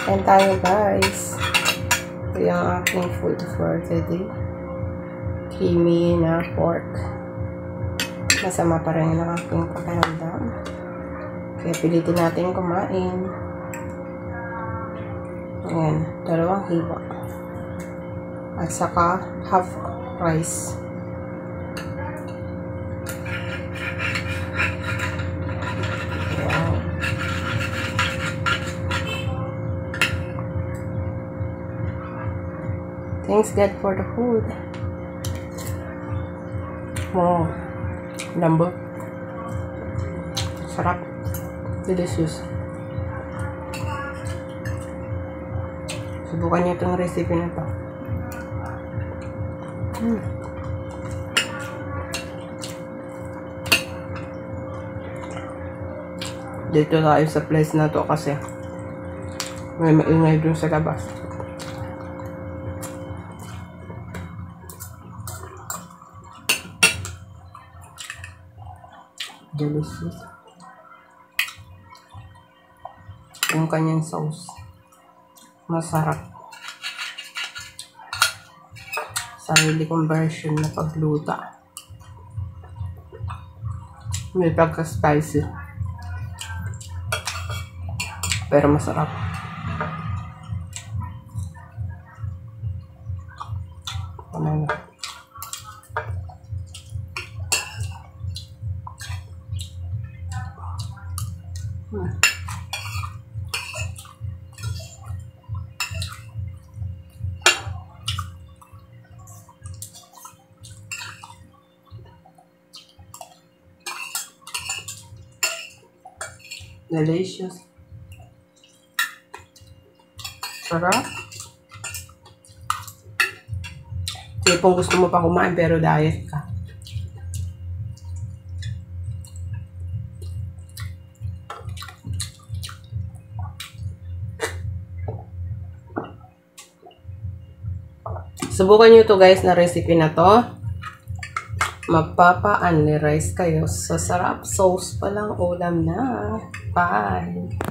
And tayo guys. Ito yung aking food for today. Creamy na pork. Masama pa rin ang aking pakiramdam. Kaya pilitin natin kumain. Ayan, 2 hiwa. At saka half rice. Wow. Thanks God for the food. Wow. Lambot. Sarap. Delicious. Subukan niyo itong recipe na to. Dito tayo sa place na to kasi may maingay dun sa labas. Delicious. Yung kanyang sauce. Masarap. Sarili kong version na pagluta. May pagka-spicy. Pero masarap. Ano na. Delicious. Sarap. Tipong gusto mo pa kumain pero diet ka. Subukan nyo to guys na recipe na to. Magpapa-unli rice kayo. Sa sarap sauce pa lang ulam na. Bye!